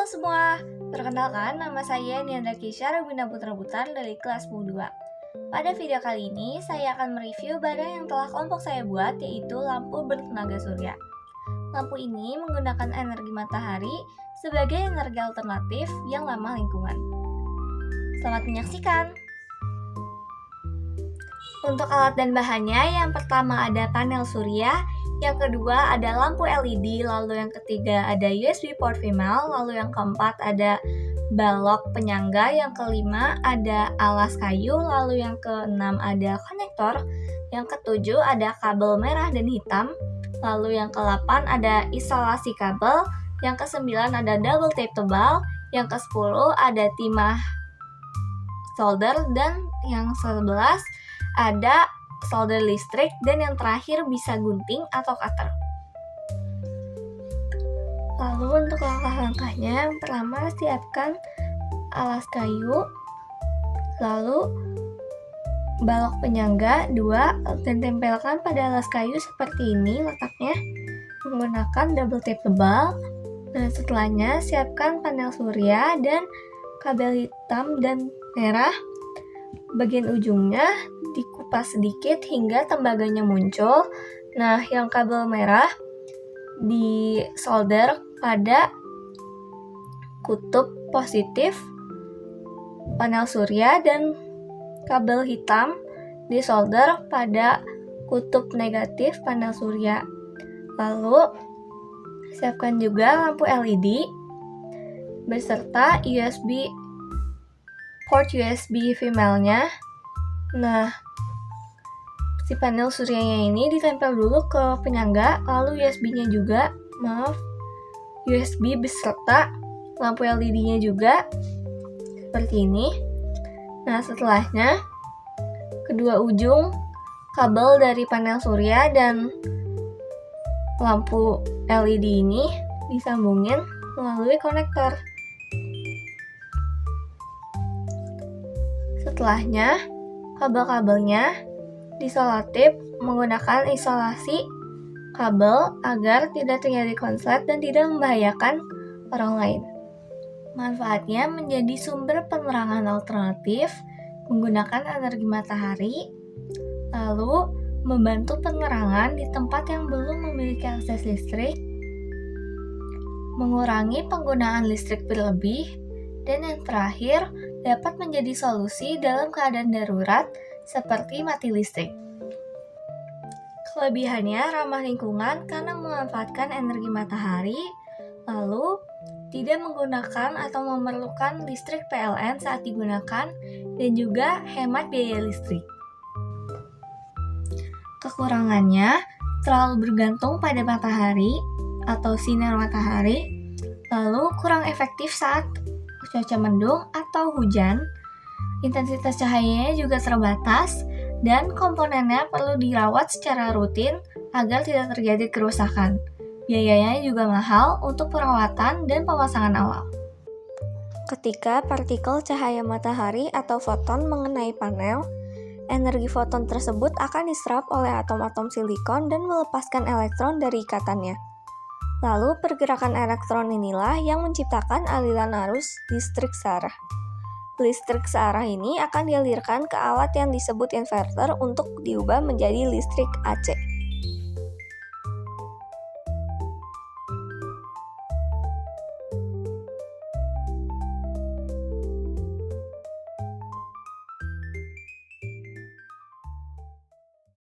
semua, perkenalkan nama saya Niandra Kisha Rubina Putra Butar dari kelas 2. Pada video kali ini, saya akan mereview barang yang telah kelompok saya buat, yaitu lampu bertenaga surya. Lampu ini menggunakan energi matahari sebagai energi alternatif yang ramah lingkungan. Selamat menyaksikan! Untuk alat dan bahannya, yang pertama ada panel surya, yang kedua ada lampu LED, lalu yang ketiga ada USB port female, lalu yang keempat ada balok penyangga, yang kelima ada alas kayu, lalu yang keenam ada konektor, yang ketujuh ada kabel merah dan hitam, lalu yang ke-8 ada isolasi kabel, yang ke-9 ada double tape tebal, yang ke-10 ada timah solder, dan yang 11 ada solder listrik, dan yang terakhir bisa gunting atau cutter. Lalu untuk langkah-langkahnya, yang pertama siapkan alas kayu, lalu balok penyangga 2, dan tempelkan pada alas kayu seperti ini letaknya menggunakan double tape tebal. Nah, setelahnya siapkan panel surya dan kabel hitam dan merah. Bagian ujungnya dikupas sedikit hingga tembaganya muncul. Nah, yang kabel merah disolder pada kutub positif panel surya dan kabel hitam disolder pada kutub negatif panel surya. Lalu siapkan juga lampu LED beserta port USB female-nya. Nah, si panel suryanya ini ditempel dulu ke penyangga, lalu USB beserta lampu LED-nya juga seperti ini. Nah, setelahnya kedua ujung kabel dari panel surya dan lampu LED ini disambungin melalui konektor. Setelahnya, kabel-kabelnya diselotip menggunakan isolasi kabel agar tidak terjadi konslet dan tidak membahayakan orang lain. Manfaatnya menjadi sumber penerangan alternatif menggunakan energi matahari, lalu membantu penerangan di tempat yang belum memiliki akses listrik, mengurangi penggunaan listrik berlebih, dan yang terakhir dapat menjadi solusi dalam keadaan darurat seperti mati listrik. Kelebihannya ramah lingkungan karena memanfaatkan energi matahari, lalu tidak menggunakan atau memerlukan listrik PLN saat digunakan, dan juga hemat biaya listrik. Kekurangannya terlalu bergantung pada matahari atau sinar matahari, lalu kurang efektif saat cuaca mendung atau hujan, intensitas cahayanya juga terbatas, dan komponennya perlu dirawat secara rutin agar tidak terjadi kerusakan. Biayanya juga mahal untuk perawatan dan pemasangan awal. Ketika partikel cahaya matahari atau foton mengenai panel, energi foton tersebut akan diserap oleh atom-atom silikon dan melepaskan elektron dari ikatannya. Lalu pergerakan elektron inilah yang menciptakan aliran arus listrik searah. Listrik searah ini akan dialirkan ke alat yang disebut inverter untuk diubah menjadi listrik AC.